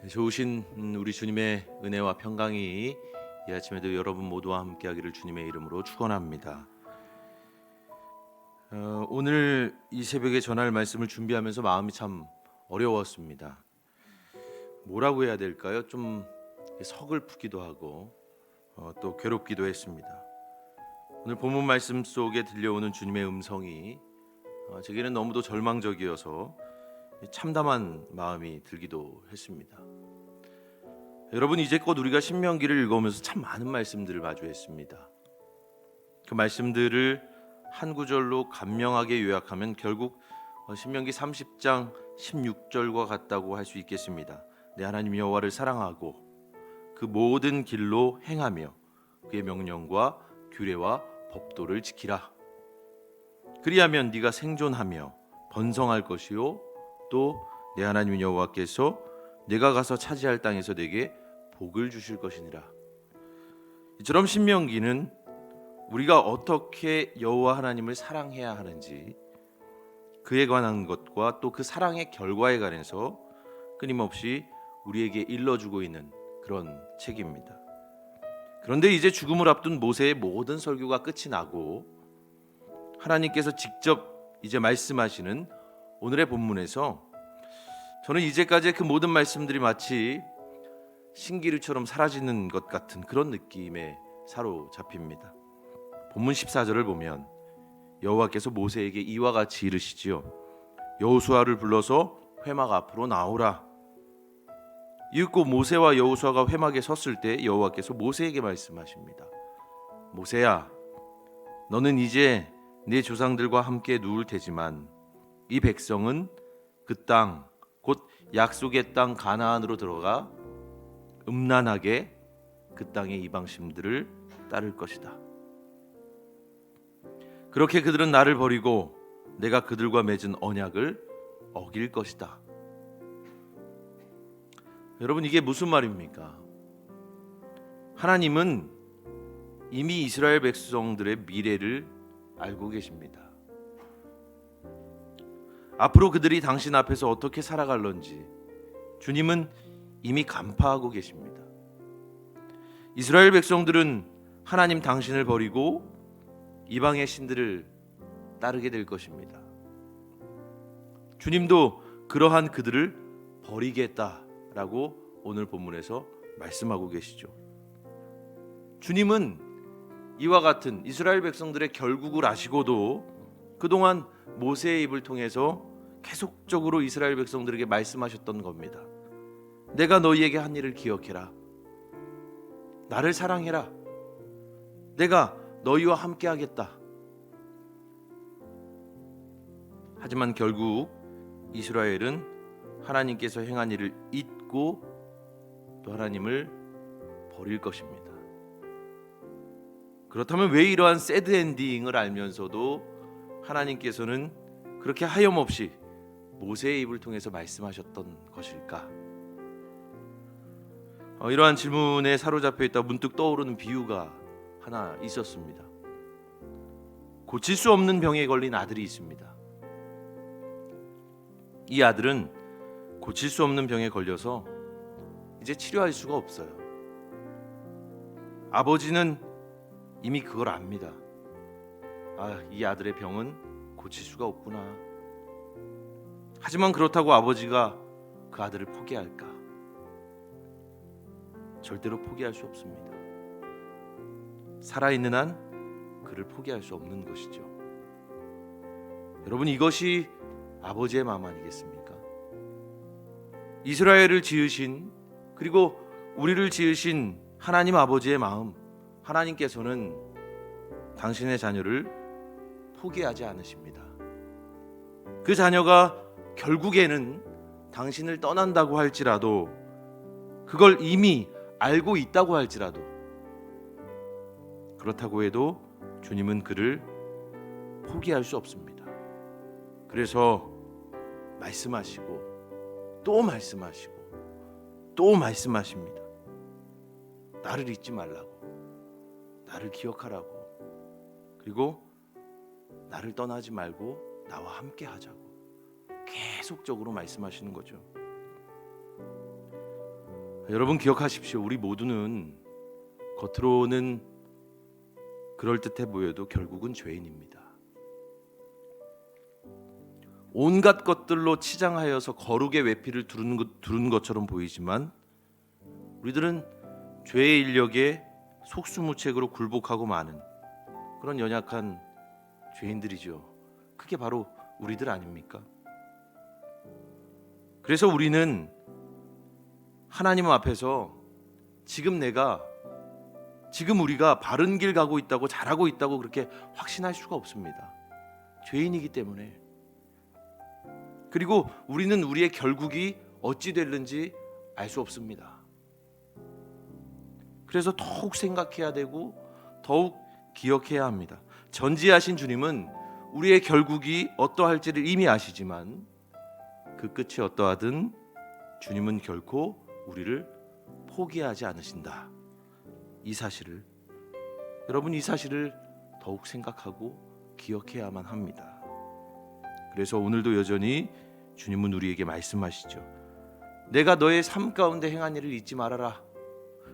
좋으신 우리 주님의 은혜와 평강이 이 아침에도 여러분 모두와 함께하기를 주님의 이름으로 축원합니다. 오늘 이 새벽에 전할 말씀을 준비하면서 마음이 참 어려웠습니다. 뭐라고 해야 될까요? 좀 서글프기도 하고 또 괴롭기도 했습니다. 오늘 본문 말씀 속에 들려오는 주님의 음성이 제게는 너무도 절망적이어서 참담한 마음이 들기도 했습니다. 여러분, 이제껏 우리가 신명기를 읽어오면서 참 많은 말씀들을 마주했습니다. 그 말씀들을 한 구절로 간명하게 요약하면 결국 신명기 30장 16절과 같다고 할 수 있겠습니다. 내 하나님 여호와를 사랑하고 그 모든 길로 행하며 그의 명령과 규례와 법도를 지키라. 그리하면 네가 생존하며 번성할 것이요 또 내 하나님 여호와께서 내가 가서 차지할 땅에서 내게 복을 주실 것이니라. 이처럼 신명기는 우리가 어떻게 여호와 하나님을 사랑해야 하는지, 그에 관한 것과 또 그 사랑의 결과에 관해서 끊임없이 우리에게 일러주고 있는 그런 책입니다. 그런데 이제 죽음을 앞둔 모세의 모든 설교가 끝이 나고 하나님께서 직접 이제 말씀하시는 오늘의 본문에서 저는 이제까지의 그 모든 말씀들이 마치 신기루처럼 사라지는 것 같은 그런 느낌에 사로잡힙니다. 본문 14절을 보면 여호와께서 모세에게 이와 같이 이르시지요. 여호수아를 불러서 회막 앞으로 나오라. 이윽고 모세와 여호수아가 회막에 섰을 때 여호와께서 모세에게 말씀하십니다. 모세야, 너는 이제 네 조상들과 함께 누울 테지만 이 백성은 그 땅, 곧 약속의 땅 가나안으로 들어가 음란하게 그 땅의 이방신들을 따를 것이다. 그렇게 그들은 나를 버리고 내가 그들과 맺은 언약을 어길 것이다. 여러분, 이게 무슨 말입니까? 하나님은 이미 이스라엘 백성들의 미래를 알고 계십니다. 앞으로 그들이 당신 앞에서 어떻게 살아갈런지 주님은 이미 간파하고 계십니다. 이스라엘 백성들은 하나님 당신을 버리고 이방의 신들을 따르게 될 것입니다. 주님도 그러한 그들을 버리겠다라고 오늘 본문에서 말씀하고 계시죠. 주님은 이와 같은 이스라엘 백성들의 결국을 아시고도 그동안 모세의 입을 통해서 계속적으로 이스라엘 백성들에게 말씀하셨던 겁니다. 내가 너희에게 한 일을 기억해라. 나를 사랑해라. 내가 너희와 함께 하겠다. 하지만 결국 이스라엘은 하나님께서 행한 일을 잊고 또 하나님을 버릴 것입니다. 그렇다면 왜 이러한 새드 엔딩을 알면서도 하나님께서는 그렇게 하염없이 모세의 입을 통해서 말씀하셨던 것일까? 이러한 질문에 사로잡혀 있다 문득 떠오르는 비유가 하나 있었습니다. 고칠 수 없는 병에 걸린 아들이 있습니다. 이 아들은 고칠 수 없는 병에 걸려서 이제 치료할 수가 없어요. 아버지는 이미 그걸 압니다. 이 아들의 병은 고칠 수가 없구나. 하지만 그렇다고 아버지가 그 아들을 포기할까? 절대로 포기할 수 없습니다. 살아있는 한 그를 포기할 수 없는 것이죠. 여러분, 이것이 아버지의 마음 아니겠습니까? 이스라엘을 지으신, 그리고 우리를 지으신 하나님 아버지의 마음, 하나님께서는 당신의 자녀를 포기하지 않으십니다. 그 자녀가 결국에는 당신을 떠난다고 할지라도, 그걸 이미 알고 있다고 할지라도, 그렇다고 해도 주님은 그를 포기할 수 없습니다. 그래서 말씀하시고 또 말씀하시고 또 말씀하십니다. 나를 잊지 말라고, 나를 기억하라고, 그리고 나를 떠나지 말고 나와 함께 하자고 계속적으로 말씀하시는 거죠. 여러분 기억하십시오. 우리 모두는 겉으로는 그럴듯해 보여도 결국은 죄인입니다. 온갖 것들로 치장하여서 거룩의 외피를 두른 것처럼 보이지만 우리들은 죄의 인력에 속수무책으로 굴복하고 마는 그런 연약한 죄인들이죠. 그게 바로 우리들 아닙니까? 그래서 우리는 하나님 앞에서 지금 우리가 바른 길 가고 있다고, 잘하고 있다고 그렇게 확신할 수가 없습니다. 죄인이기 때문에. 그리고 우리는 우리의 결국이 어찌 될는지 알 수 없습니다. 그래서 더욱 생각해야 되고 더욱 기억해야 합니다. 전지하신 주님은 우리의 결국이 어떠할지를 이미 아시지만 그 끝이 어떠하든 주님은 결코 우리를 포기하지 않으신다. 이 사실을 더욱 생각하고 기억해야만 합니다. 그래서 오늘도 여전히 주님은 우리에게 말씀하시죠. 내가 너의 삶 가운데 행한 일을 잊지 말아라.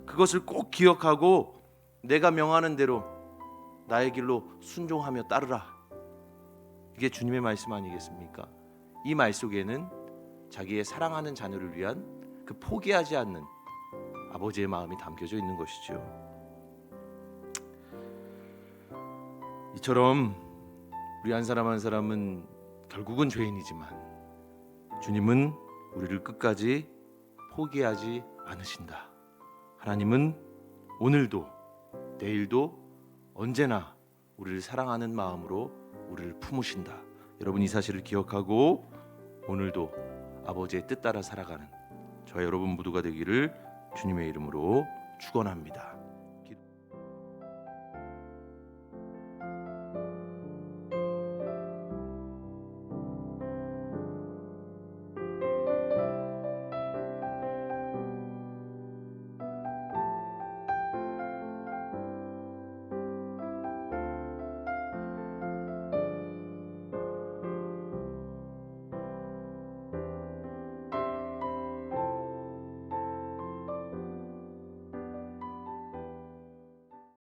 그것을 꼭 기억하고 내가 명하는 대로 나의 길로 순종하며 따르라. 이게 주님의 말씀 아니겠습니까? 이 말 속에는 자기의 사랑하는 자녀를 위한 그 포기하지 않는 아버지의 마음이 담겨져 있는 것이죠. 이처럼 우리 한 사람 한 사람은 결국은 죄인이지만 주님은 우리를 끝까지 포기하지 않으신다. 하나님은 오늘도 내일도 언제나 우리를 사랑하는 마음으로 우리를 품으신다. 여러분 이 사실을 기억하고 오늘도 아버지의 뜻 따라 살아가는 저와 여러분 모두가 되기를 주님의 이름으로 축원합니다.